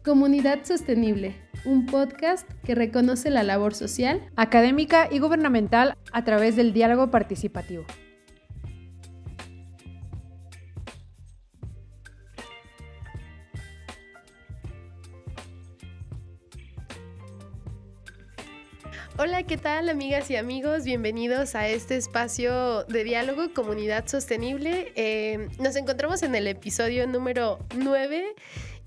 Comunidad Sostenible, un podcast que reconoce la labor social, académica y gubernamental a través del diálogo participativo. Hola, ¿qué tal, amigas y amigos? Bienvenidos a este espacio de diálogo Comunidad Sostenible. Nos encontramos en el episodio número 9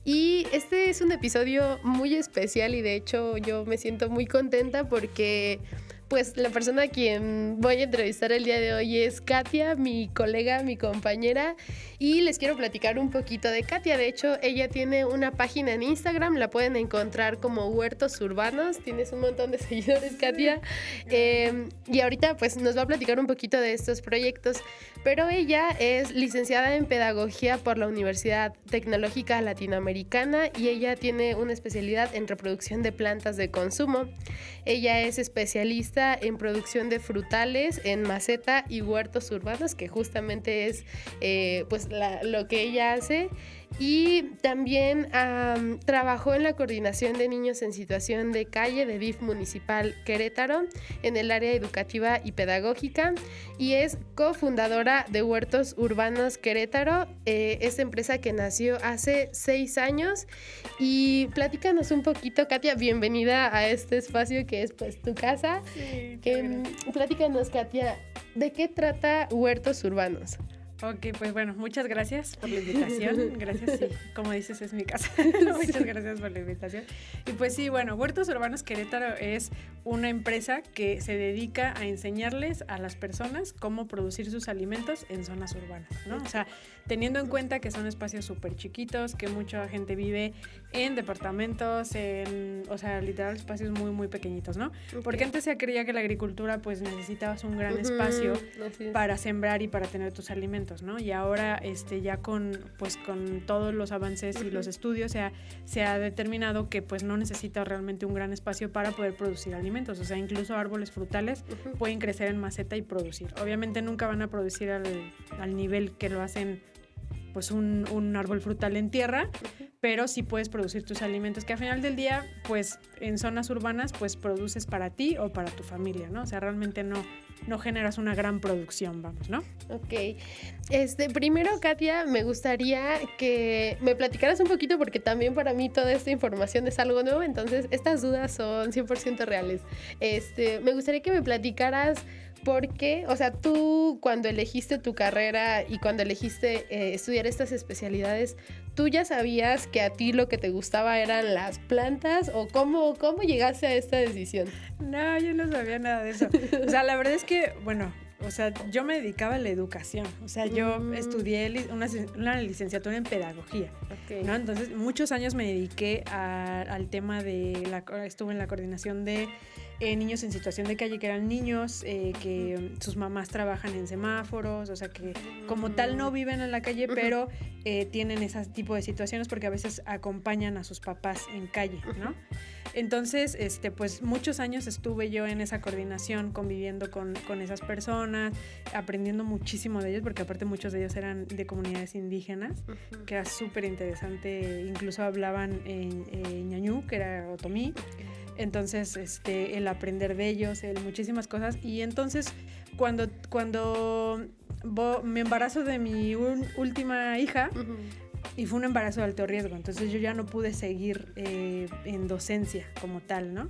y este es un episodio muy especial y de hecho yo me siento muy contenta porque pues la persona a quien voy a entrevistar el día de hoy es Katia, mi colega, mi compañera, y les quiero platicar un poquito de Katia. De hecho, ella tiene una página en Instagram, la pueden encontrar como Huertos Urbanos. Tienes un montón de seguidores, Katia, y ahorita pues nos va a platicar un poquito de estos proyectos, pero ella es licenciada en Pedagogía por la Universidad Tecnológica Latinoamericana y ella tiene una especialidad en reproducción de plantas de consumo. Ella es especialista en producción de frutales en maceta y huertos urbanos, que justamente es lo que ella hace. Y también trabajó en la coordinación de niños en situación de calle de DIF Municipal Querétaro en el área educativa y pedagógica y es cofundadora de Huertos Urbanos Querétaro, esta empresa que nació hace 6 años. Y platícanos un poquito, Katia, bienvenida a este espacio que es pues tu casa. Sí, Platícanos, Katia, ¿de qué trata Huertos Urbanos? Ok, pues bueno, muchas gracias por la invitación. Gracias, sí, como dices, es mi casa. Muchas gracias por la invitación. Y pues sí, bueno, Huertos Urbanos Querétaro es una empresa que se dedica a enseñarles a las personas cómo producir sus alimentos en zonas urbanas, ¿no? O sea, teniendo en cuenta que son espacios súper chiquitos, que mucha gente vive en departamentos, o sea, literal espacios muy, muy pequeñitos, ¿no? Okay. Porque antes se creía que la agricultura pues necesitabas un gran espacio para sembrar y para tener tus alimentos, ¿no? Y ahora ya con todos los avances y los estudios se ha determinado que pues no necesita realmente un gran espacio para poder producir alimentos. O sea, incluso árboles frutales pueden crecer en maceta y producir. Obviamente nunca van a producir al nivel que lo hacen pues un árbol frutal en tierra, pero sí puedes producir tus alimentos, que al final del día, pues en zonas urbanas, pues produces para ti o para tu familia, ¿no? O sea, realmente no generas una gran producción, vamos, ¿no? Ok. Primero, Katia, me gustaría que me platicaras un poquito, porque también para mí toda esta información es algo nuevo, entonces estas dudas son 100% reales. Me gustaría que me platicaras por qué, o sea, tú cuando elegiste tu carrera y cuando elegiste estudiar estas especialidades, ¿tú ya sabías que a ti lo que te gustaba eran las plantas o cómo llegaste a esta decisión? No, yo no sabía nada de eso. O sea, la verdad es que, bueno, o sea, yo me dedicaba a la educación. O sea, yo estudié una licenciatura en pedagogía, ¿no? Entonces, muchos años me dediqué al tema estuve en la coordinación de niños en situación de calle, que eran niños que sus mamás trabajan en semáforos, o sea, que como tal no viven en la calle, pero tienen ese tipo de situaciones porque a veces acompañan a sus papás en calle, ¿no? Entonces, pues muchos años estuve yo en esa coordinación, conviviendo con esas personas, aprendiendo muchísimo de ellos, porque aparte muchos de ellos eran de comunidades indígenas, que era súper interesante, incluso hablaban en ñañú, que era otomí. Entonces, el aprender de ellos, muchísimas cosas. Y entonces, cuando me embarazo de mi última hija, y fue un embarazo de alto riesgo, entonces yo ya no pude seguir en docencia como tal, ¿no?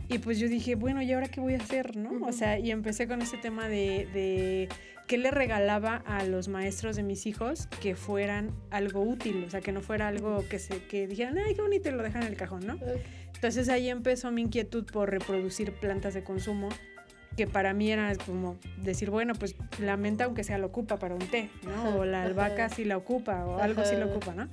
Y pues yo dije, bueno, ¿y ahora qué voy a hacer, no? O sea, y empecé con este tema de qué le regalaba a los maestros de mis hijos que fueran algo útil, o sea, que no fuera algo que dijeran, ay, qué bonito, y lo dejan en el cajón, ¿no? Entonces ahí empezó mi inquietud por reproducir plantas de consumo, que para mí era como decir, bueno, pues la menta aunque sea la ocupa para un té, ¿no? O la albahaca sí la ocupa, o algo sí la ocupa, ¿no?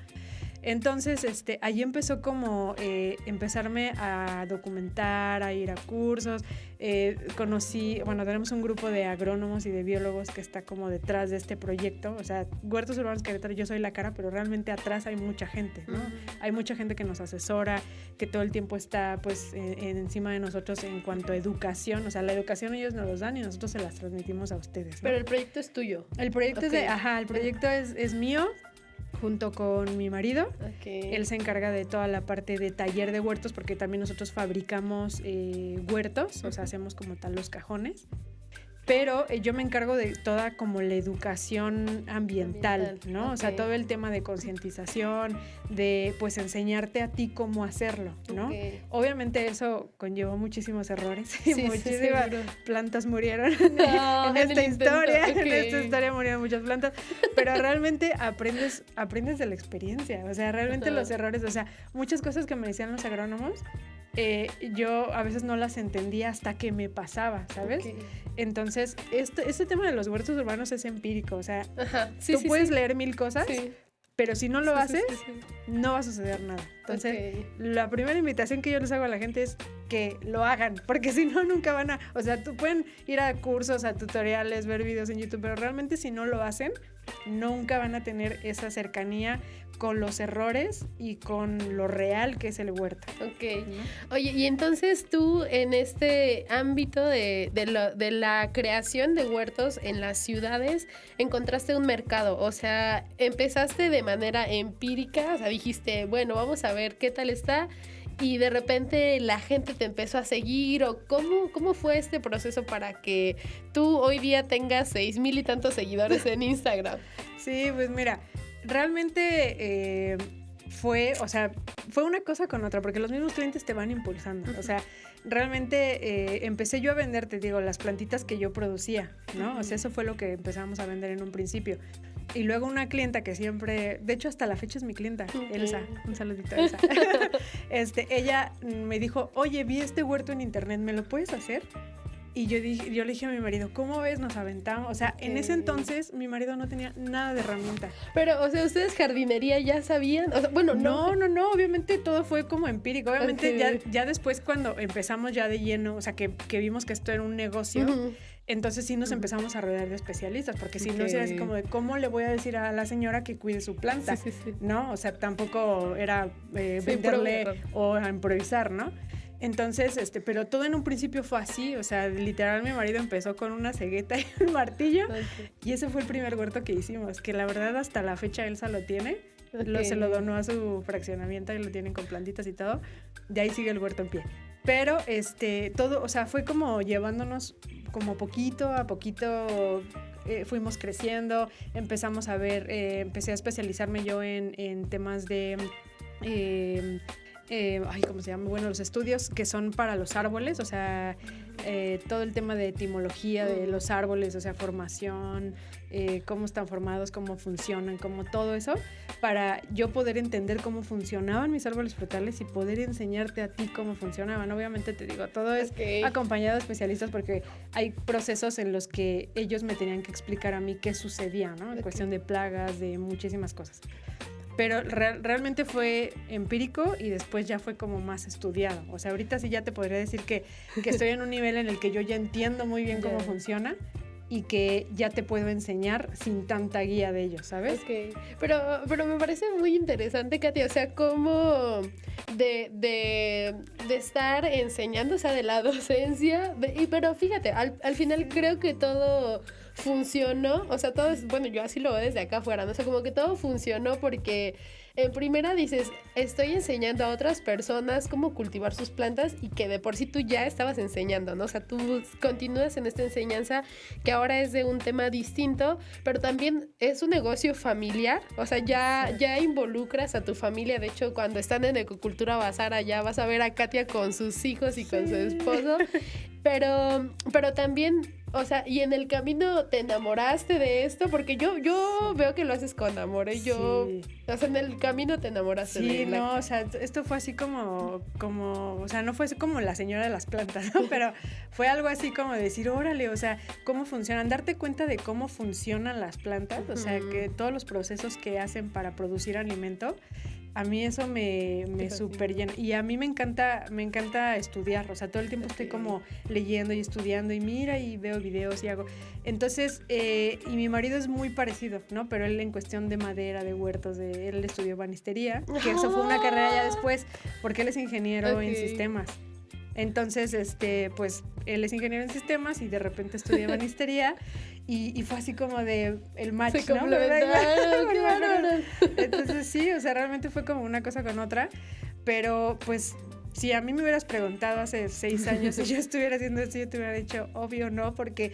Entonces, ahí empezó como empezarme a documentar, a ir a cursos. Tenemos un grupo de agrónomos y de biólogos que está como detrás de este proyecto. O sea, Huertos Urbanos Querétaro, yo soy la cara, pero realmente atrás hay mucha gente, ¿no? Hay mucha gente que nos asesora, que todo el tiempo está pues encima de nosotros en cuanto a educación. O sea, la educación ellos nos los dan y nosotros se las transmitimos a ustedes, ¿no? Pero el proyecto es tuyo. El proyecto es mío. junto con mi marido. Okay. Él se encarga de toda la parte de taller de huertos, porque también nosotros fabricamos huertos, o sea, hacemos como tal los cajones. Pero yo me encargo de toda como la educación ambiental, ¿no? Okay. O sea, todo el tema de concientización, de pues enseñarte a ti cómo hacerlo, ¿no? Okay. Obviamente eso conllevó muchísimos errores, sí, muchísimas plantas murieron en esta historia, okay. En esta historia murieron muchas plantas, pero realmente aprendes de la experiencia, o sea, realmente los errores, o sea, muchas cosas que me decían los agrónomos, yo a veces no las entendía hasta que me pasaba, ¿sabes? Okay. Entonces, este tema de los huertos urbanos es empírico, o sea, tú puedes leer 1000 cosas, pero si no lo haces, no va a suceder nada. Entonces, la primera invitación que yo les hago a la gente es que lo hagan, porque si no, nunca van a... O sea, tú pueden ir a cursos, a tutoriales, ver videos en YouTube, pero realmente si no lo hacen, nunca van a tener esa cercanía con los errores y con lo real que es el huerto. Ok. ¿No? Oye, y entonces tú en este ámbito de la creación de huertos en las ciudades encontraste un mercado, o sea, empezaste de manera empírica, o sea, dijiste, bueno, vamos a ver qué tal está, y de repente la gente te empezó a seguir, o ¿cómo fue este proceso para que tú hoy día tengas 6,000 y tantos seguidores en Instagram? Sí, pues mira, realmente fue una cosa con otra, porque los mismos clientes te van impulsando. O sea, realmente empecé yo a vender, te digo, las plantitas que yo producía, ¿no? O sea, eso fue lo que empezamos a vender en un principio. Y luego una clienta que siempre, de hecho hasta la fecha es mi clienta, Elsa, un saludito a Elsa. Ella me dijo, oye, vi este huerto en internet, ¿me lo puedes hacer? Y yo le dije a mi marido, ¿cómo ves? Nos aventamos. O sea, en ese entonces mi marido no tenía nada de herramienta. Pero, o sea, ¿ustedes jardinería ya sabían? O sea, bueno, no, obviamente todo fue como empírico. Obviamente ya después cuando empezamos ya de lleno, o sea, que vimos que esto era un negocio, entonces sí nos empezamos a rodear de especialistas, porque si no era así como de, ¿cómo le voy a decir a la señora que cuide su planta? Sí. ¿No? O sea, tampoco era venderle o a improvisar, ¿no? Entonces, pero todo en un principio fue así, o sea, literal mi marido empezó con una cegueta y un martillo, y ese fue el primer huerto que hicimos, que la verdad hasta la fecha Elsa lo tiene, se lo donó a su fraccionamiento y lo tienen con plantitas y todo, de ahí sigue el huerto en pie. Pero todo, o sea, fue como llevándonos como poquito a poquito, fuimos creciendo, empezamos a ver, empecé a especializarme yo en temas de... ¿cómo se llama? Bueno, los estudios que son para los árboles, o sea, todo el tema de etimología de los árboles, o sea, formación, cómo están formados, cómo funcionan, como todo eso, para yo poder entender cómo funcionaban mis árboles frutales y poder enseñarte a ti cómo funcionaban. Obviamente te digo, todo es acompañado de especialistas, porque hay procesos en los que ellos me tenían que explicar a mí qué sucedía, ¿no? En cuestión de plagas, de muchísimas cosas. Pero realmente fue empírico y después ya fue como más estudiado. O sea, ahorita sí ya te podría decir que estoy en un nivel en el que yo ya entiendo muy bien cómo funciona y que ya te puedo enseñar sin tanta guía de ellos, ¿sabes? Ok, pero me parece muy interesante, Katia, o sea, cómo de estar enseñando, o sea, de la docencia, pero fíjate, al final creo que todo funcionó, o sea, todo es, bueno, yo así lo veo desde acá afuera, ¿no? O sea, como que todo funcionó porque en primera dices, estoy enseñando a otras personas cómo cultivar sus plantas, y que de por sí tú ya estabas enseñando, ¿no? O sea, tú continúas en esta enseñanza que ahora es de un tema distinto, pero también es un negocio familiar, o sea, ya involucras a tu familia. De hecho, cuando están en Ecocultura Bazar, allá vas a ver a Katia con sus hijos y con su esposo, pero también, o sea, y en el camino te enamoraste de esto, porque yo veo que lo haces con amor, ¿eh? O sea, en el camino te enamoraste de él. O sea, esto fue así como, o sea, no fue así como la señora de las plantas, ¿no? Pero fue algo así como decir, órale, o sea, cómo funcionan, darte cuenta de cómo funcionan las plantas, o sea, que todos los procesos que hacen para producir alimento. A mí eso me súper llena. Y a mí me encanta estudiar. O sea, todo el tiempo estoy como leyendo y estudiando. Y mira, y veo videos y hago. Entonces, y mi marido es muy parecido, ¿no? Pero él en cuestión de madera, de huertos, él estudió banistería. Que eso fue una carrera ya después, porque él es ingeniero en sistemas. Entonces, pues él es ingeniero en sistemas y de repente estudia banistería y fue así como de el match, se ¿no? Entonces sí, o sea, realmente fue como una cosa con otra, pero pues si a mí me hubieras preguntado hace 6 años si yo estuviera haciendo esto, yo te hubiera dicho obvio no, porque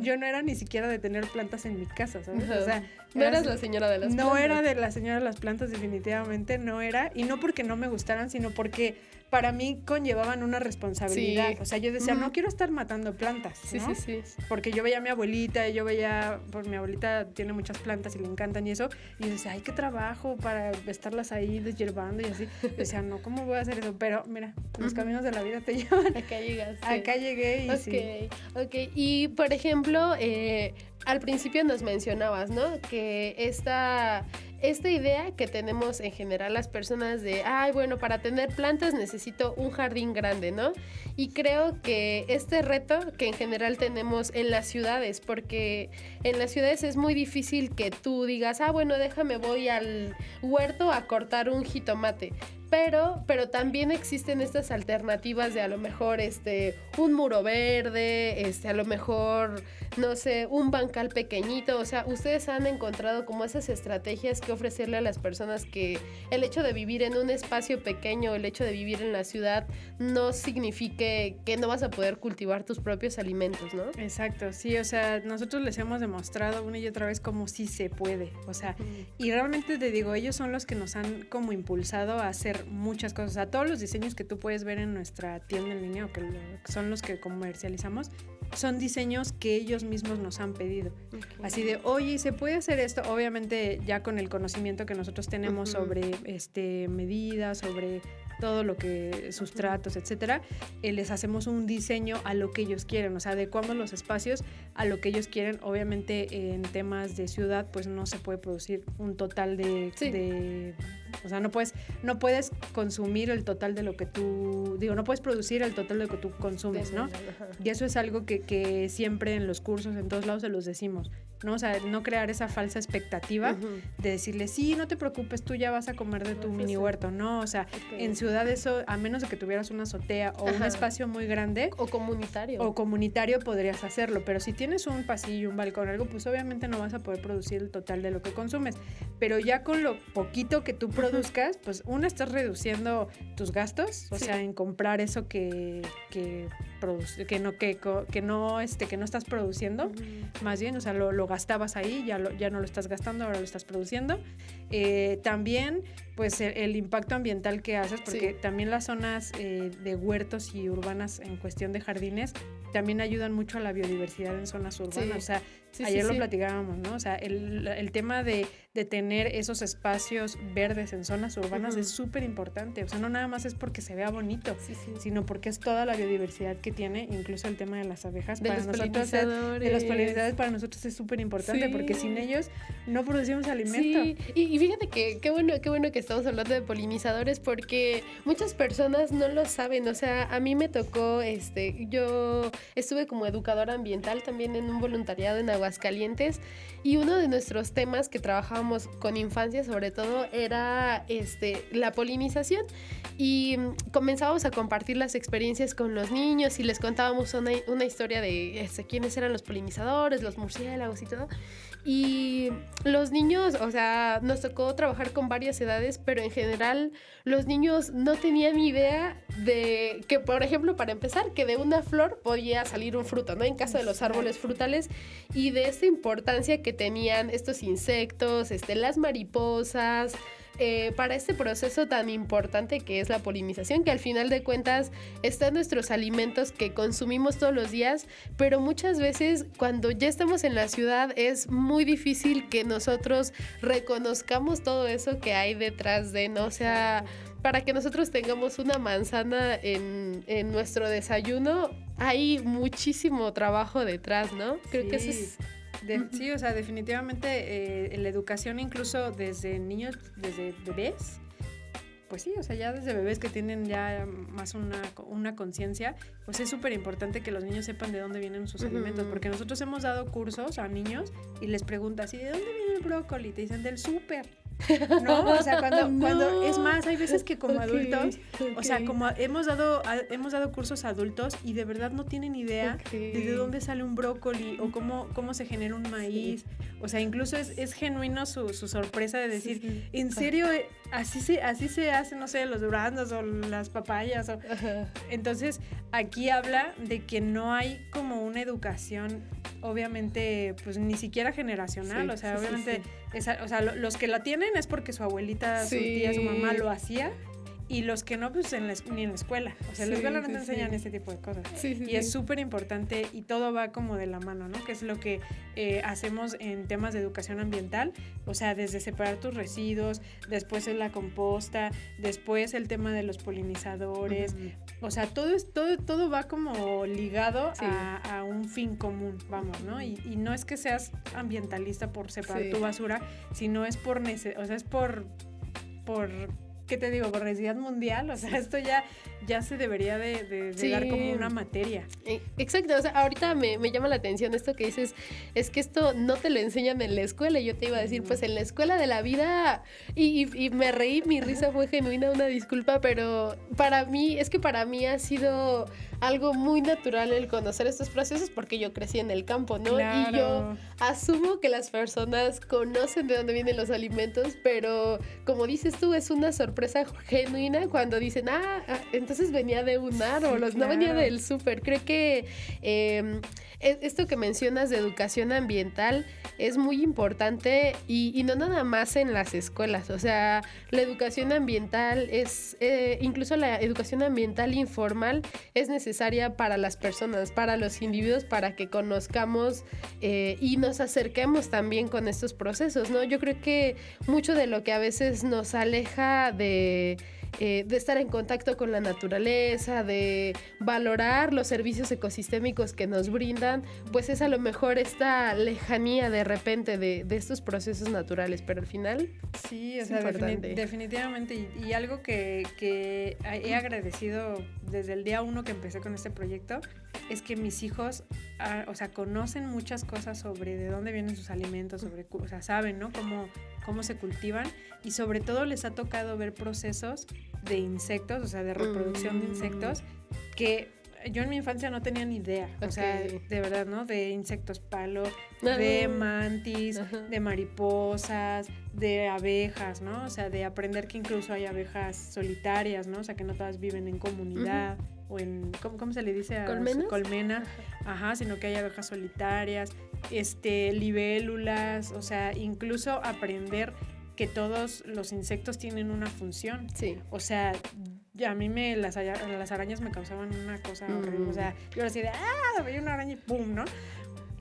yo no era ni siquiera de tener plantas en mi casa, ¿sabes? O sea, no eras la señora de las plantas. No era de la señora de las plantas, definitivamente no era, y no porque no me gustaran, sino porque para mí conllevaban una responsabilidad. Sí. O sea, yo decía, no quiero estar matando plantas, ¿no? Sí. Porque yo veía a mi abuelita, pues mi abuelita tiene muchas plantas y le encantan y eso, y yo decía, ay, qué trabajo para estarlas ahí deshierbando y así. Yo decía, no, ¿cómo voy a hacer eso? Pero mira, los caminos de la vida te llevan. Acá llegaste. Acá llegué y sí. Ok, y por ejemplo, al principio nos mencionabas, ¿no? Que esta idea que tenemos en general las personas de, ay, bueno, para tener plantas necesito un jardín grande, ¿no? Y creo que este reto que en general tenemos en las ciudades, porque en las ciudades es muy difícil que tú digas, bueno, déjame, voy al huerto a cortar un jitomate. Pero también existen estas alternativas de a lo mejor un muro verde, a lo mejor, no sé, un bancal pequeñito. O sea, ustedes han encontrado como esas estrategias que ofrecerle a las personas que el hecho de vivir en un espacio pequeño, el hecho de vivir en la ciudad, no signifique que no vas a poder cultivar tus propios alimentos, ¿no? Exacto, sí, o sea, nosotros les hemos demostrado una y otra vez cómo sí se puede, o sea, y realmente te digo, ellos son los que nos han como impulsado a hacer muchas cosas. O sea, todos los diseños que tú puedes ver en nuestra tienda en línea o que son los que comercializamos son diseños que ellos mismos nos han pedido. Okay. Así de, oye, ¿se puede hacer esto? Obviamente ya con el conocimiento que nosotros tenemos sobre medidas, sobre todo lo que sustratos, etcétera, les hacemos un diseño a lo que ellos quieren, o sea, adecuamos los espacios a lo que ellos quieren. Obviamente en temas de ciudad pues no se puede producir un total de o sea, no puedes consumir el total de lo que tú, no puedes producir el total de lo que tú consumes, ¿no? Y eso es algo que siempre en los cursos, en todos lados se los decimos, ¿no? O sea, no crear esa falsa expectativa de decirle, sí, no te preocupes, tú ya vas a comer de tu mini huerto, ¿no? O sea, en ciudad eso, a menos de que tuvieras una azotea o un espacio muy grande. O comunitario. O comunitario podrías hacerlo, pero si tienes un pasillo, un balcón, algo, pues obviamente no vas a poder producir el total de lo que consumes. Pero ya con lo poquito que tú produzcas, pues estás reduciendo tus gastos, o sea, en comprar eso que no estás produciendo, más bien, o sea, lo gastabas ahí, ya no lo estás gastando, ahora lo estás produciendo. También, pues, el impacto ambiental que haces, porque también las zonas de huertos y urbanas en cuestión de jardines también ayudan mucho a la biodiversidad en zonas urbanas. O sea, ayer lo platicábamos, ¿no? O sea, el tema de tener esos espacios verdes en zonas urbanas es súper importante. O sea, no nada más es porque se vea bonito, sino porque es toda la biodiversidad que tiene, incluso el tema de las abejas. De los polinizadores para nosotros es súper importante, porque sin ellos no producimos alimento. Sí, y fíjate que qué bueno que estamos hablando de polinizadores, porque muchas personas no lo saben. O sea, a mí me tocó, yo estuve como educadora ambiental también en un voluntariado en Aguascalientes, y uno de nuestros temas que trabajábamos con infancia sobre todo era la polinización, y comenzábamos a compartir las experiencias con los niños y les contábamos una historia de quiénes eran los polinizadores, los murciélagos y todo. Y los niños, o sea, nos tocó trabajar con varias edades, pero en general los niños no tenían idea de que, por ejemplo, para empezar, que de una flor podía salir un fruto, ¿no? En caso de los árboles frutales, y de esta importancia que tenían estos insectos, las mariposas, para este proceso tan importante que es la polinización, que al final de cuentas está en nuestros alimentos que consumimos todos los días, pero muchas veces cuando ya estamos en la ciudad es muy difícil que nosotros reconozcamos todo eso que hay detrás de, ¿no? O sea, para que nosotros tengamos una manzana en nuestro desayuno, hay muchísimo trabajo detrás, ¿no? Creo que eso es... Sí, o sea, definitivamente la educación incluso desde niños, desde bebés, pues sí, o sea, ya desde bebés que tienen ya más una conciencia, pues es súper importante que los niños sepan de dónde vienen sus alimentos, porque nosotros hemos dado cursos a niños y les preguntas, ¿y de dónde viene el brócoli? Te dicen del súper. ¿no? O sea, cuando es más, hay veces que como adultos, o sea, como hemos dado cursos a adultos y de verdad no tienen idea de dónde sale un brócoli o cómo se genera un maíz. O sea, incluso es genuino su sorpresa de decir, ¿en serio así se hace, no sé, los duraznos o las papayas? Entonces, aquí habla de que no hay como una educación, obviamente, pues ni siquiera generacional. O sea, obviamente, o sea, los que la tienen es porque su abuelita, su tía, su mamá lo hacía. Y los que no, pues ni en la escuela. O sea, en la escuela no te enseñan este tipo de cosas. Y es súper importante y todo va como de la mano, ¿no? Que es lo que hacemos en temas de educación ambiental. O sea, desde separar tus residuos, después la composta, después el tema de los polinizadores. O sea, todo va como ligado a un fin común, vamos, ¿no? Y no es que seas ambientalista por separar tu basura, sino es por ¿qué te digo? Por necesidad mundial. O sea, esto ya se debería de dar como una materia. Exacto. O sea, ahorita me llama la atención esto que dices, es que esto no te lo enseñan en la escuela. Y yo te iba a decir, pues en la escuela de la vida, y me reí, mi risa fue genuina, una disculpa, pero para mí ha sido algo muy natural el conocer estos procesos porque yo crecí en el campo, ¿no? Claro. Y yo asumo que las personas conocen de dónde vienen los alimentos, pero como dices tú, es una sorpresa genuina cuando dicen, entonces venía de un árbol, no venía del súper. Creo que esto que mencionas de educación ambiental es muy importante y no nada más en las escuelas. O sea, la educación ambiental incluso la educación ambiental informal es necesaria para las personas, para los individuos, para que conozcamos y nos acerquemos también con estos procesos, ¿no? Yo creo que mucho de lo que a veces nos aleja de estar en contacto con la naturaleza, de valorar los servicios ecosistémicos que nos brindan, pues es a lo mejor esta lejanía de repente de estos procesos naturales, pero al final sí, o sea, definitivamente, y algo que he agradecido desde el día 1 que empecé con este proyecto es que mis hijos, o sea, conocen muchas cosas sobre de dónde vienen sus alimentos, o sea, saben, ¿no? Cómo se cultivan, y sobre todo les ha tocado ver procesos de insectos, o sea, de reproducción de insectos, que yo en mi infancia no tenía ni idea, o sea, de verdad, ¿no? De insectos palo, de mantis, de mariposas, de abejas, ¿no? O sea, de aprender que incluso hay abejas solitarias, ¿no? O sea, que no todas viven en comunidad, o en, ¿cómo se le dice? Colmena, sino que hay abejas solitarias, libélulas, o sea, incluso aprender que todos los insectos tienen una función. Sí. O sea, a mí las arañas me causaban una cosa horrible. O sea, yo así de, veía una araña y ¡pum!, ¿no?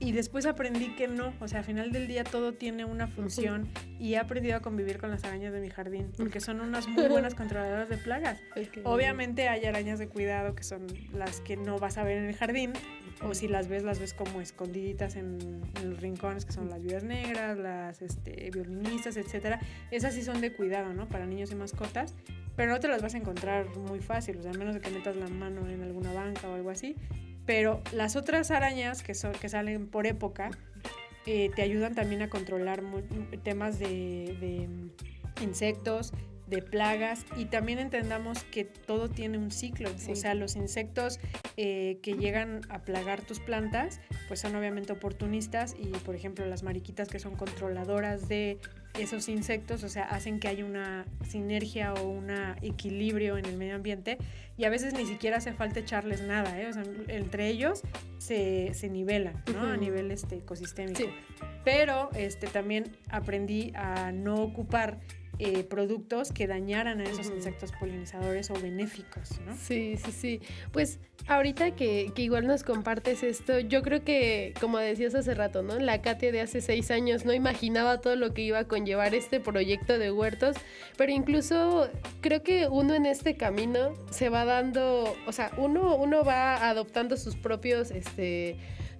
Y después aprendí que no, o sea, al final del día todo tiene una función, y he aprendido a convivir con las arañas de mi jardín, porque son unas muy buenas controladoras de plagas. Obviamente hay arañas de cuidado que son las que no vas a ver en el jardín, o si las ves como escondiditas en los rincones, que son las viudas negras, las violinistas, etcétera. Esas sí son de cuidado, ¿no? Para niños y mascotas, pero no te las vas a encontrar muy fácil, o sea, a menos de que metas la mano en alguna banca o algo así. Pero las otras arañas que salen por época te ayudan también a controlar temas de insectos, de plagas, y también entendamos que todo tiene un ciclo. O sea, los insectos que llegan a plagar tus plantas pues son obviamente oportunistas, y por ejemplo las mariquitas, que son controladoras de esos insectos, o sea, hacen que haya una sinergia o un equilibrio en el medio ambiente, y a veces ni siquiera hace falta echarles nada, o sea, entre ellos se nivelan, ¿no? A nivel ecosistémico. Sí. Pero también aprendí a no ocupar productos que dañaran a esos insectos polinizadores o benéficos, ¿no? Sí. Pues ahorita que igual nos compartes esto, yo creo que, como decías hace rato, ¿no? La Katia de hace 6 años no imaginaba todo lo que iba a conllevar este proyecto de huertos, pero incluso creo que uno en este camino se va dando, o sea, uno va adoptando sus propios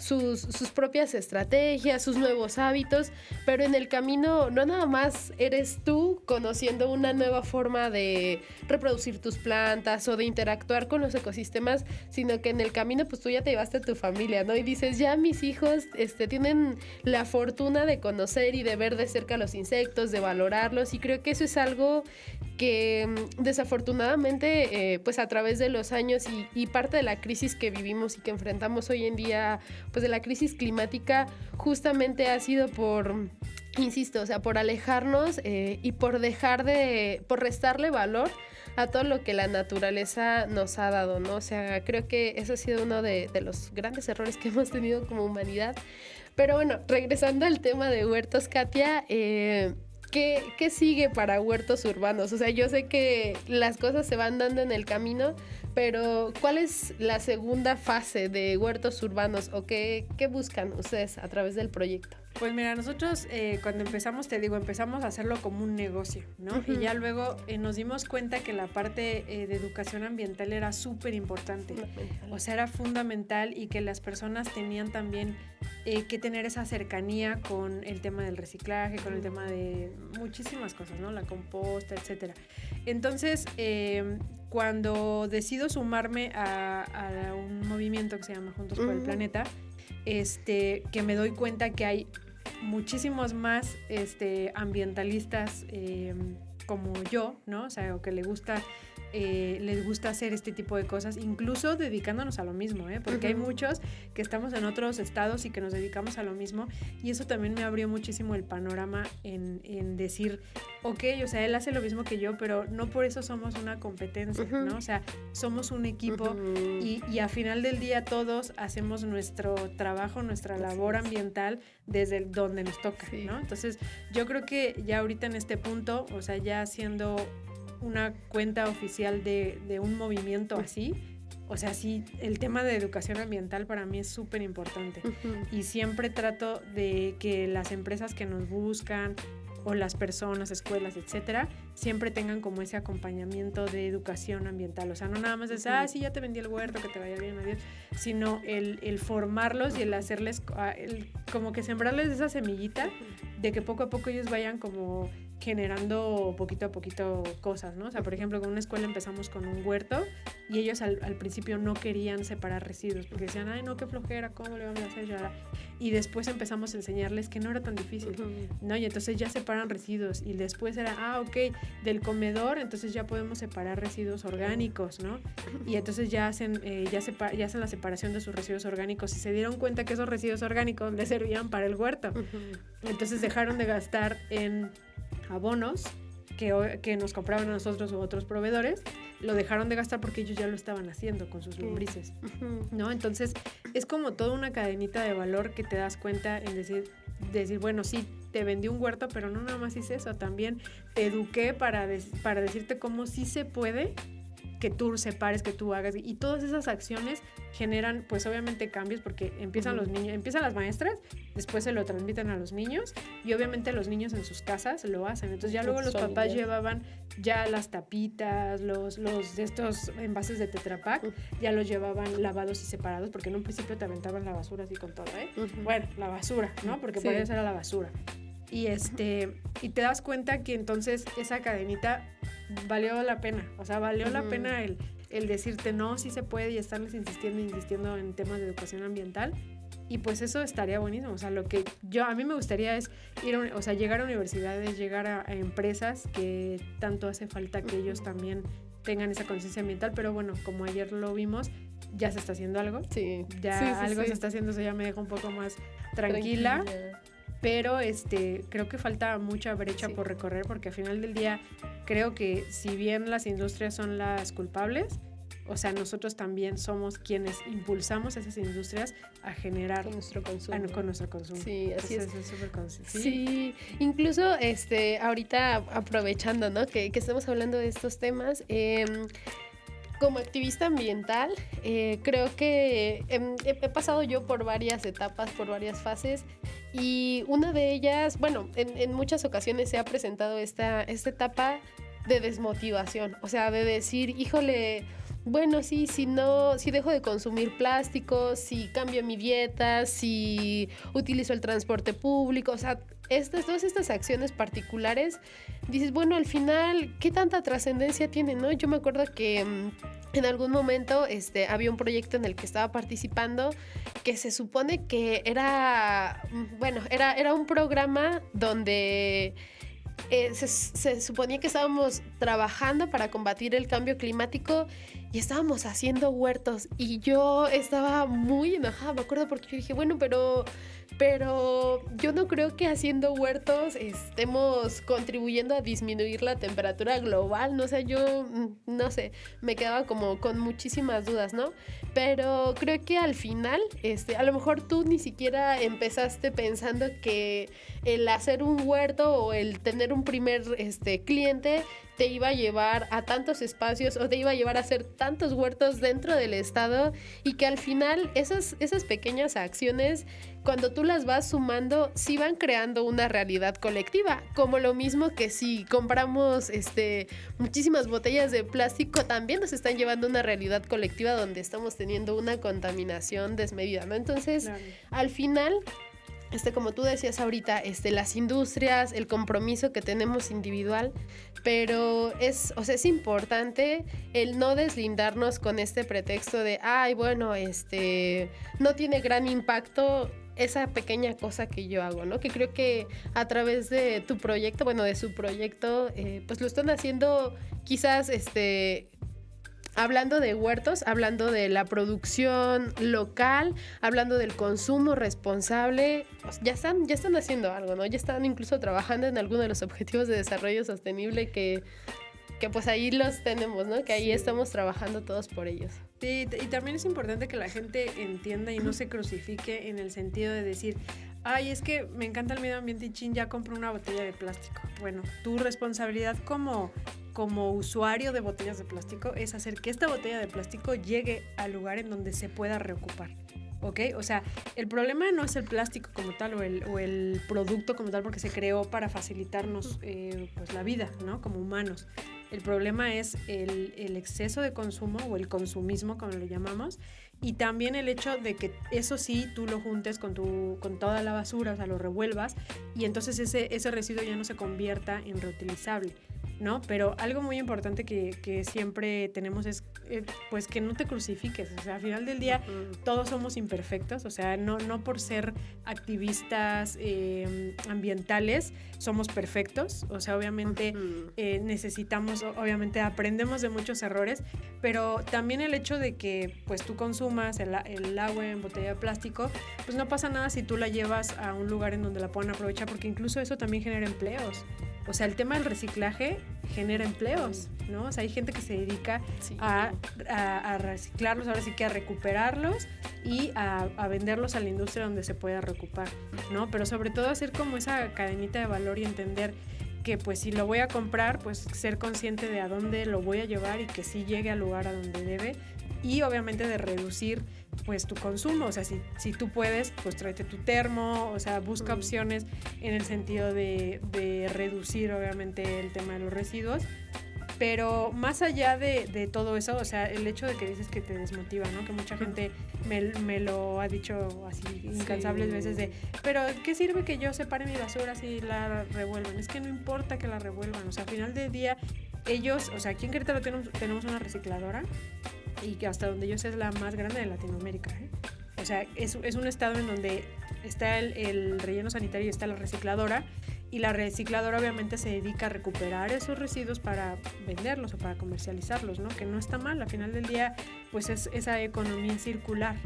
sus propias estrategias, sus nuevos hábitos, pero en el camino no nada más eres tú conociendo una nueva forma de reproducir tus plantas o de interactuar con los ecosistemas, sino que en el camino pues tú ya te llevaste a tu familia, ¿no? Y dices, ya mis hijos tienen la fortuna de conocer y de ver de cerca los insectos, de valorarlos, y creo que eso es algo que desafortunadamente pues a través de los años y parte de la crisis que vivimos y que enfrentamos hoy en día, pues de la crisis climática, justamente ha sido insisto, o sea, por alejarnos y por restarle valor a todo lo que la naturaleza nos ha dado, ¿no? O sea, creo que eso ha sido uno de los grandes errores que hemos tenido como humanidad. Pero bueno, regresando al tema de huertos, Katia, ¿qué sigue para huertos urbanos? O sea, yo sé que las cosas se van dando en el camino, pero ¿cuál es la segunda fase de huertos urbanos o qué buscan ustedes a través del proyecto? Pues mira, nosotros cuando empezamos, te digo, empezamos a hacerlo como un negocio, ¿no? Uh-huh. Y ya luego nos dimos cuenta que la parte de educación ambiental era súper importante. O sea, era fundamental y que las personas tenían también que tener esa cercanía con el tema del reciclaje, con el tema de muchísimas cosas, ¿no? La composta, etcétera. Entonces, cuando decido sumarme a un movimiento que se llama Juntos por el Planeta, que me doy cuenta que hay muchísimos más ambientalistas como yo, ¿no? O sea, o que les gusta hacer este tipo de cosas, incluso dedicándonos a lo mismo, porque hay muchos que estamos en otros estados y que nos dedicamos a lo mismo, y eso también me abrió muchísimo el panorama en decir, ok, o sea, él hace lo mismo que yo, pero no por eso somos una competencia, ¿no? O sea, somos un equipo y a final del día todos hacemos nuestro trabajo, nuestra labor ambiental desde donde nos toca, ¿no? Entonces, yo creo que ya ahorita en este punto, o sea, ya siendo una cuenta oficial de un movimiento así, o sea, sí, el tema de educación ambiental para mí es súper importante. Y siempre trato de que las empresas que nos buscan o las personas, escuelas, etcétera, siempre tengan como ese acompañamiento de educación ambiental. O sea, no nada más es, sí, ya te vendí el huerto, que te vaya bien, adiós, sino el formarlos y el hacerles, como que sembrarles esa semillita de que poco a poco ellos vayan como generando poquito a poquito cosas, ¿no? O sea, por ejemplo, con una escuela empezamos con un huerto y ellos al principio no querían separar residuos porque decían, ay, no, qué flojera, ¿cómo le vamos a hacer? Y después empezamos a enseñarles que no era tan difícil, ¿no? Y entonces ya separan residuos y después era, ok, del comedor, entonces ya podemos separar residuos orgánicos, ¿no? Y entonces ya hacen la separación de sus residuos orgánicos y se dieron cuenta que esos residuos orgánicos les servían para el huerto. Entonces dejaron de gastar en abonos que nos compraban a nosotros u otros proveedores, lo dejaron de gastar porque ellos ya lo estaban haciendo con sus lombrices, ¿no? Entonces es como toda una cadenita de valor que te das cuenta en decir, bueno, sí, te vendí un huerto, pero no nada más hice eso, también te eduqué para decirte cómo sí se puede que tú separes, que tú hagas, y todas esas acciones generan pues obviamente cambios porque empiezan los niños, empiezan las maestras, después se lo transmiten a los niños y obviamente los niños en sus casas lo hacen, entonces ya luego los papás llevaban ya las tapitas, los de estos envases de Tetra Pak, ya los llevaban lavados y separados porque en un principio te aventaban la basura así con todo, bueno, la basura, ¿no? Porque podía ser a la basura. Y y te das cuenta que entonces esa cadenita valió la pena, o sea, valió la pena el decirte no, sí se puede y estarles insistiendo en temas de educación ambiental. Y pues eso estaría buenísimo, o sea, lo que a mí me gustaría es llegar a universidades, llegar a empresas que tanto hace falta que ellos también tengan esa conciencia ambiental, pero bueno, como ayer lo vimos, ya se está haciendo algo, se está haciendo, eso ya me deja un poco más tranquila. Pero creo que falta mucha brecha por recorrer porque al final del día creo que si bien las industrias son las culpables, o sea, nosotros también somos quienes impulsamos esas industrias a generar nuestro consumo. Con nuestro consumo. Sí, así es. Sí, incluso ahorita aprovechando, ¿no? que estamos hablando de estos temas, como activista ambiental, creo que he pasado yo por varias etapas, por varias fases, y una de ellas, bueno, en muchas ocasiones se ha presentado esta etapa de desmotivación, o sea, de decir, híjole, bueno, sí, si dejo de consumir plásticos, si cambio mi dieta, si utilizo el transporte público, o sea, todas estas acciones particulares, dices, bueno, al final, ¿qué tanta trascendencia tienen, no? Yo me acuerdo que en algún momento había un proyecto en el que estaba participando que se supone que era un programa donde se suponía que estábamos trabajando para combatir el cambio climático y estábamos haciendo huertos y yo estaba muy enojada, me acuerdo, porque yo dije, bueno, pero yo no creo que haciendo huertos estemos contribuyendo a disminuir la temperatura global, no sé, yo no sé, me quedaba como con muchísimas dudas, ¿no? Pero creo que al final, a lo mejor tú ni siquiera empezaste pensando que el hacer un huerto o el tener un primer cliente te iba a llevar a tantos espacios o te iba a llevar a hacer tantos huertos dentro del estado, y que al final esas pequeñas acciones, cuando tú las vas sumando, sí van creando una realidad colectiva, como lo mismo que si compramos muchísimas botellas de plástico, también nos están llevando a una realidad colectiva donde estamos teniendo una contaminación desmedida, ¿no? Entonces, claro, al final, como tú decías ahorita, las industrias, el compromiso que tenemos individual, pero es importante el no deslindarnos con este pretexto de, ay, bueno, no tiene gran impacto esa pequeña cosa que yo hago, ¿no? Que creo que a través de tu proyecto, bueno, de su proyecto, pues lo están haciendo quizás, hablando de huertos, hablando de la producción local, hablando del consumo responsable, pues ya están haciendo algo, ¿no? Ya están incluso trabajando en alguno de los objetivos de desarrollo sostenible que pues ahí los tenemos, ¿no? Que ahí estamos trabajando todos por ellos. Sí, y también es importante que la gente entienda y no se crucifique en el sentido de decir, ay, es que me encanta el medio ambiente y chin, ya compro una botella de plástico. Bueno, tu responsabilidad como usuario de botellas de plástico es hacer que esta botella de plástico llegue al lugar en donde se pueda reocupar, ¿ok? O sea, el problema no es el plástico como tal o el producto como tal, porque se creó para facilitarnos pues la vida, ¿no? Como humanos. El problema es el exceso de consumo o el consumismo, como lo llamamos, y también el hecho de que eso sí, tú lo juntes con toda la basura, o sea, lo revuelvas, y entonces ese residuo ya no se convierta en reutilizable, ¿no? Pero algo muy importante que siempre tenemos es pues que no te crucifiques, o sea, al final del día todos somos imperfectos, o sea, no por ser activistas ambientales somos perfectos, o sea, obviamente necesitamos, obviamente aprendemos de muchos errores, pero también el hecho de que pues tú consumas el agua en botella de plástico, pues no pasa nada si tú la llevas a un lugar en donde la puedan aprovechar, porque incluso eso también genera empleos. O sea, el tema del reciclaje genera empleos, ¿no? O sea, hay gente que se dedica a reciclarlos, ahora sí que a recuperarlos y a venderlos a la industria donde se pueda reocupar, ¿no? Pero sobre todo hacer como esa cadenita de valor y entender que pues si lo voy a comprar, pues ser consciente de a dónde lo voy a llevar y que sí llegue al lugar a donde debe, y obviamente de reducir pues tu consumo, o sea, si tú puedes, pues tráete tu termo, o sea, busca opciones en el sentido de reducir obviamente el tema de los residuos, pero más allá de todo eso, o sea, el hecho de que dices que te desmotiva, ¿no? Que mucha gente me lo ha dicho así incansables veces de, pero ¿qué sirve que yo separe mi basura si la revuelven? Es que no importa que la revuelvan, o sea, al final del día ellos, o sea, aquí en Querétaro tenemos una recicladora y que hasta donde yo sé es la más grande de Latinoamérica, ¿eh? O sea, es un estado en donde está el relleno sanitario y está la recicladora, y la recicladora obviamente se dedica a recuperar esos residuos para venderlos o para comercializarlos, ¿no? Que no está mal, al final del día pues es esa economía circular.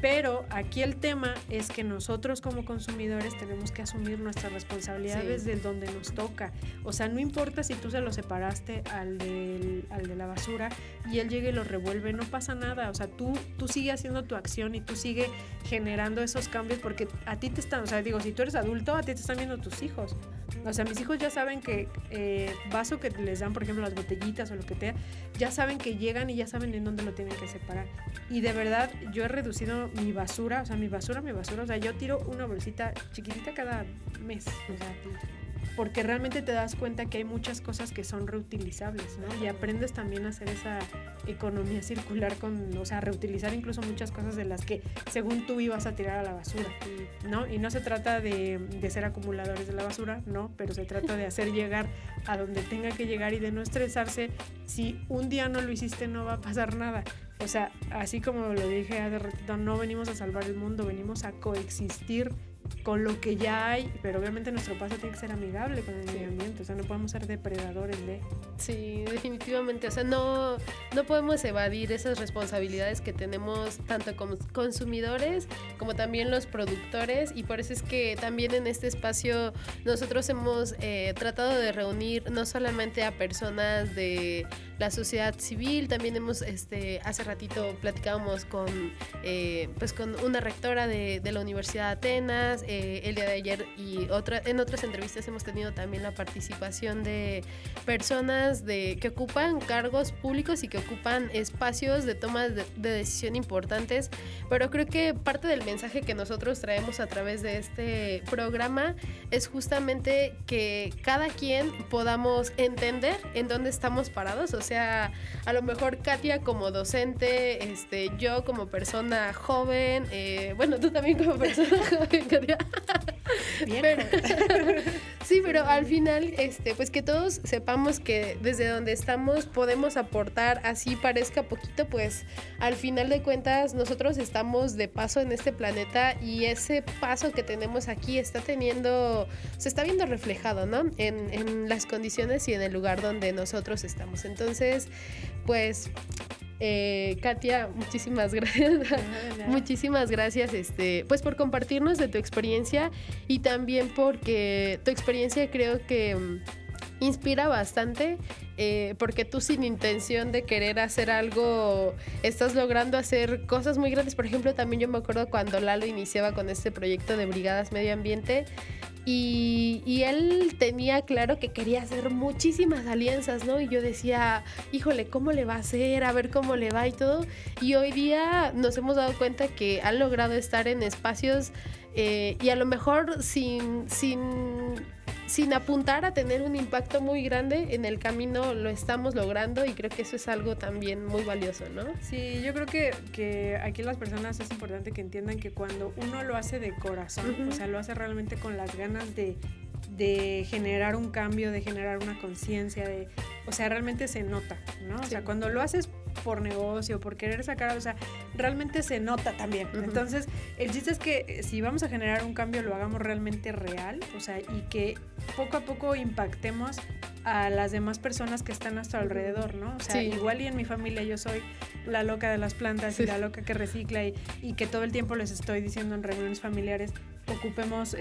Pero aquí el tema es que nosotros como consumidores tenemos que asumir nuestras responsabilidades desde donde nos toca. O sea, no importa si tú se lo separaste al de la basura y él llega y lo revuelve, no pasa nada. O sea, tú sigue haciendo tu acción y tú sigue generando esos cambios, porque a ti te están, o sea, digo, si tú eres adulto, a ti te están viendo tus hijos. O sea, mis hijos ya saben que vaso que les dan, por ejemplo, las botellitas o lo que sea, ya saben que llegan y ya saben en dónde lo tienen que separar. Y de verdad, yo he reducido mi basura, o sea, mi basura, o sea, yo tiro una bolsita chiquitita cada mes, o sea, porque realmente te das cuenta que hay muchas cosas que son reutilizables, ¿no? Y aprendes también a hacer esa economía circular o sea, reutilizar incluso muchas cosas de las que según tú ibas a tirar a la basura, ¿no? Y no se trata de ser acumuladores de la basura, no, pero se trata de hacer llegar a donde tenga que llegar y de no estresarse. Si un día no lo hiciste, no va a pasar nada. O sea, así como lo dije hace ratito, no venimos a salvar el mundo, venimos a coexistir con lo que ya hay, pero obviamente nuestro paso tiene que ser amigable con el medio ambiente, o sea, no podemos ser depredadores de... Sí, definitivamente, o sea, no podemos evadir esas responsabilidades que tenemos tanto como consumidores como también los productores, y por eso es que también en este espacio nosotros hemos tratado de reunir no solamente a personas de la sociedad civil, también hemos, hace ratito platicábamos con una rectora de la Universidad de Atenas, el día de ayer y en otras entrevistas hemos tenido también la participación de personas que ocupan cargos públicos y que ocupan espacios de toma de decisión importantes, pero creo que parte del mensaje que nosotros traemos a través de este programa es justamente que cada quien podamos entender en dónde estamos parados, o sea, a lo mejor Katia como docente, yo como persona joven, bueno, tú también como persona joven, Katia. Bien. Sí, pero al final, pues que todos sepamos que desde donde estamos podemos aportar, así parezca poquito, pues al final de cuentas nosotros estamos de paso en este planeta y ese paso que tenemos aquí se está viendo reflejado, ¿no? En las condiciones y en el lugar donde nosotros estamos. Entonces, pues... Katia, muchísimas gracias. Muchísimas gracias pues por compartirnos de tu experiencia y también porque tu experiencia creo que inspira bastante, porque tú sin intención de querer hacer algo estás logrando hacer cosas muy grandes. Por ejemplo, también yo me acuerdo cuando Lalo iniciaba con este proyecto de Brigadas Medio Ambiente y él tenía claro que quería hacer muchísimas alianzas, ¿no? Y yo decía, híjole, ¿cómo le va a hacer? A ver cómo le va y todo. Y hoy día nos hemos dado cuenta que han logrado estar en espacios y a lo mejor sin apuntar a tener un impacto muy grande, en el camino lo estamos logrando y creo que eso es algo también muy valioso, ¿no? Sí, yo creo que aquí las personas es importante que entiendan que cuando uno lo hace de corazón, o sea, lo hace realmente con las ganas de generar un cambio, de generar una conciencia, o sea, realmente se nota, ¿no? O sea, cuando lo haces por negocio, por querer sacar, o sea, realmente se nota también. Entonces, el chiste es que si vamos a generar un cambio, lo hagamos realmente real, o sea, y que poco a poco impactemos a las demás personas que están a nuestro alrededor, ¿no? O sea, igual y en mi familia yo soy la loca de las plantas y la loca que recicla y que todo el tiempo les estoy diciendo en reuniones familiares, ocupemos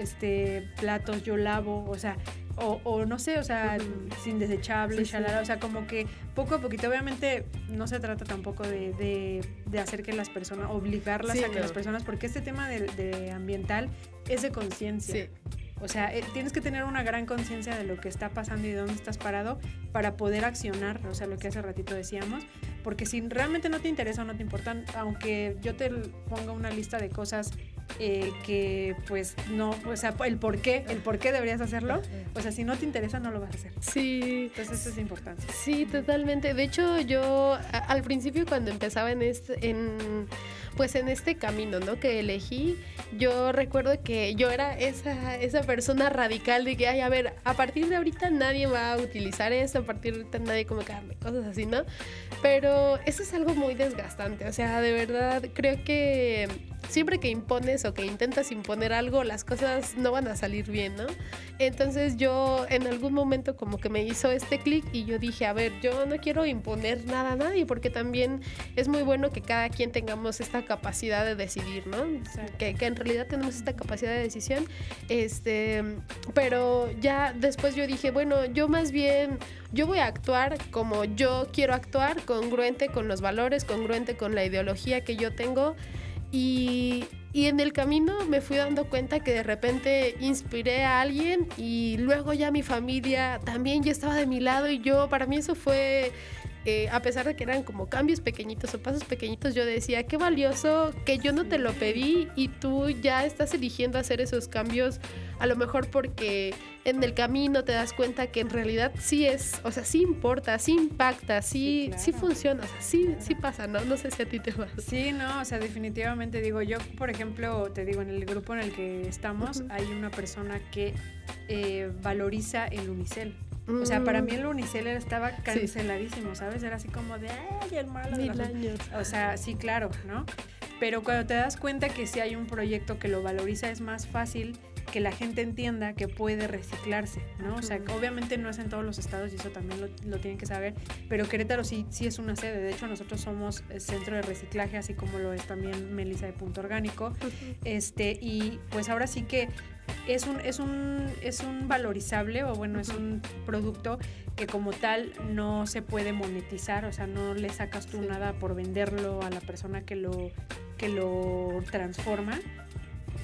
platos, yo lavo, o sea, o no sé, o sea, sin desechables, o sea, como que poco a poquito, obviamente no se trata tampoco de hacer que las personas, obligarlas a que las personas, porque este tema de ambiental es de conciencia. Sí. O sea, tienes que tener una gran conciencia de lo que está pasando y de dónde estás parado para poder accionar, o sea, lo que hace ratito decíamos, porque si realmente no te interesa o no te importan, aunque yo te ponga una lista de cosas que pues no, o sea, el por qué deberías hacerlo, o sea, si no te interesa no lo vas a hacer. Sí. Entonces eso es importante. Sí, totalmente. De hecho, yo al principio cuando empezaba en este camino, ¿no? Que elegí, yo recuerdo que yo era esa persona radical de que, ay, a ver, a partir de ahorita nadie va a utilizar eso, a partir de ahorita nadie come carne, cosas así, ¿no? Pero eso es algo muy desgastante, o sea, de verdad, creo que siempre que impones o que intentas imponer algo, las cosas no van a salir bien, ¿no? Entonces yo en algún momento como que me hizo este clic y yo dije, a ver, yo no quiero imponer nada a nadie, porque también es muy bueno que cada quien tengamos esta capacidad de decidir, ¿no? O sea, que en realidad tenemos esta capacidad de decisión, pero ya después yo dije, bueno, yo más bien, yo voy a actuar como yo quiero actuar, congruente con los valores, congruente con la ideología que yo tengo. Y en el camino me fui dando cuenta que de repente inspiré a alguien y luego ya mi familia también ya estaba de mi lado y para mí eso fue a pesar de que eran como cambios pequeñitos o pasos pequeñitos, yo decía, qué valioso que yo no te lo pedí y tú ya estás eligiendo hacer esos cambios, a lo mejor porque en el camino te das cuenta que en realidad sí es, o sea, sí importa, sí impacta, sí funciona, o sea, sí pasa, ¿no? No sé si a ti te va. Sí, no, o sea, definitivamente digo, yo, por ejemplo, te digo, en el grupo en el que estamos, hay una persona que valoriza el unicel. O sea, para mí el unicel estaba canceladísimo, ¿sabes? Era así como de, ¡ay, el malo de la años! O sea, sí, claro, ¿no? Pero cuando te das cuenta que si hay un proyecto que lo valoriza, es más fácil que la gente entienda que puede reciclarse, ¿no? O sea, obviamente no es en todos los estados y eso también lo tienen que saber, pero Querétaro sí es una sede. De hecho, nosotros somos centro de reciclaje, así como lo es también Melissa de Punto Orgánico. Y pues ahora sí que es un valorizable, o bueno, es un producto que como tal no se puede monetizar, o sea, no le sacas tú nada por venderlo a la persona que lo transforma.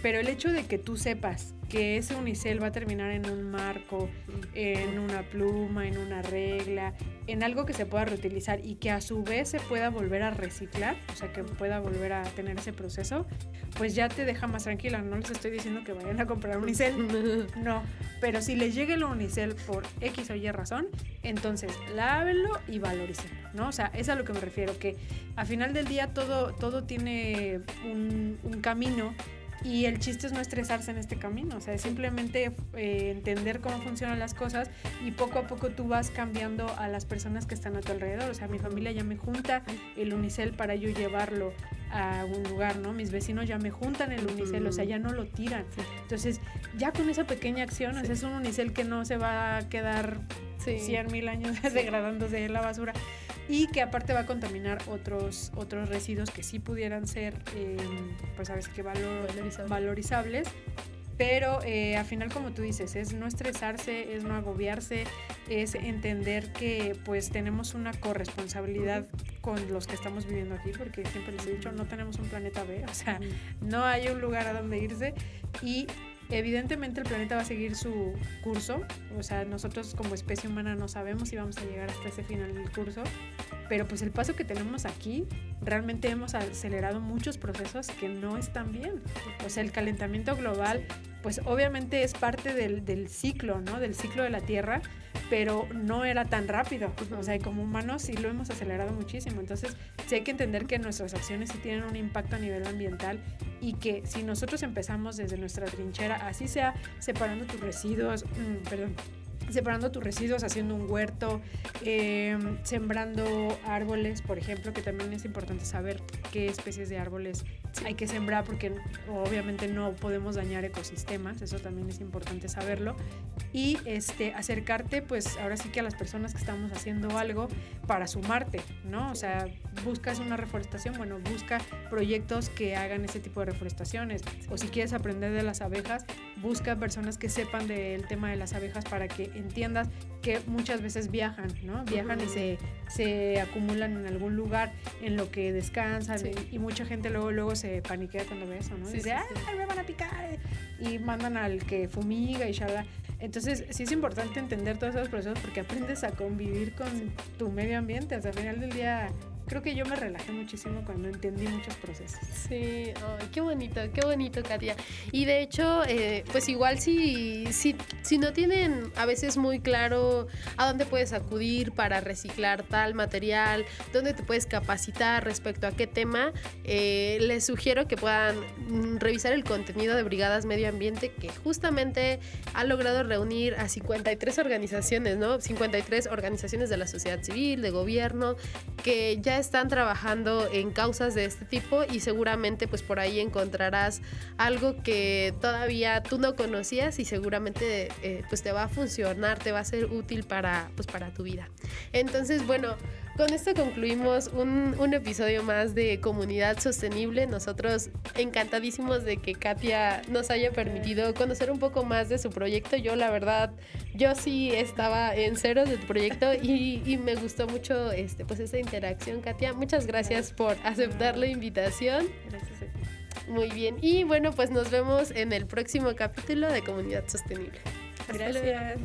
Pero el hecho de que tú sepas que ese unicel va a terminar en un marco, en una pluma, en una regla, en algo que se pueda reutilizar y que a su vez se pueda volver a reciclar, o sea, que pueda volver a tener ese proceso, pues ya te deja más tranquila. No les estoy diciendo que vayan a comprar unicel, no, pero si les llegue el unicel por X o Y razón, entonces lávenlo y valorícenlo, ¿no? O sea, es a lo que me refiero, que al final del día todo tiene un camino. Y el chiste es no estresarse en este camino, o sea, es simplemente entender cómo funcionan las cosas y poco a poco tú vas cambiando a las personas que están a tu alrededor. O sea, mi familia ya me junta el unicel para yo llevarlo a un lugar, ¿no? Mis vecinos ya me juntan el unicel, o sea, ya no lo tiran. Entonces, ya con esa pequeña acción, o sea, es un unicel que no se va a quedar 100,000 años degradándose en la basura y que aparte va a contaminar otros residuos que sí pudieran ser, pues sabes que valorizables. Pero al final, como tú dices, es no estresarse, es no agobiarse, es entender que pues tenemos una corresponsabilidad con los que estamos viviendo aquí, porque siempre les he dicho, no tenemos un planeta B, o sea, no hay un lugar a donde irse y evidentemente el planeta va a seguir su curso, o sea, nosotros como especie humana no sabemos si vamos a llegar hasta ese final del curso, pero pues el paso que tenemos aquí, realmente hemos acelerado muchos procesos que no están bien. O sea, el calentamiento global, pues obviamente es parte del ciclo, ¿no? Del ciclo de la Tierra, pero no era tan rápido. O sea, como humanos sí lo hemos acelerado muchísimo. Entonces, sí hay que entender que nuestras acciones sí tienen un impacto a nivel ambiental y que si nosotros empezamos desde nuestra trinchera, así sea separando tus residuos, haciendo un huerto, sembrando árboles, por ejemplo, que también es importante saber qué especies de árboles hay que sembrar, porque obviamente no podemos dañar ecosistemas, eso también es importante saberlo, y acercarte pues ahora sí que a las personas que estamos haciendo algo para sumarte, ¿no? O sea, buscas una reforestación, bueno, busca proyectos que hagan ese tipo de reforestaciones, o si quieres aprender de las abejas, busca personas que sepan del tema de las abejas para que entiendas que muchas veces viajan, ¿no? Viajan y se acumulan en algún lugar en lo que descansan, y mucha gente luego se paniquea cuando ve eso, ¿no? Dice, ¡ay, me van a picar! Y mandan al que fumiga y shalala. Entonces, sí es importante entender todos esos procesos porque aprendes a convivir con tu medio ambiente. O sea, al final del día, creo que yo me relajé muchísimo cuando entendí muchos procesos. Sí, ay, qué bonito, Katia. Y de hecho, pues igual si no tienen a veces muy claro a dónde puedes acudir para reciclar tal material, dónde te puedes capacitar respecto a qué tema, les sugiero que puedan revisar el contenido de Brigadas Medio Ambiente, que justamente ha logrado reunir a 53 organizaciones, ¿no? 53 organizaciones de la sociedad civil, de gobierno, que ya están trabajando en causas de este tipo, y seguramente pues por ahí encontrarás algo que todavía tú no conocías y seguramente pues te va a funcionar, te va a ser útil para tu vida. Entonces, bueno, con esto concluimos un episodio más de Comunidad Sostenible. Nosotros encantadísimos de que Katia nos haya permitido conocer un poco más de su proyecto. Yo, la verdad, yo sí estaba en ceros de tu proyecto y me gustó mucho pues esta interacción, Katia. Muchas gracias por aceptar la invitación. Gracias a ti. Muy bien. Y bueno, pues nos vemos en el próximo capítulo de Comunidad Sostenible. Gracias.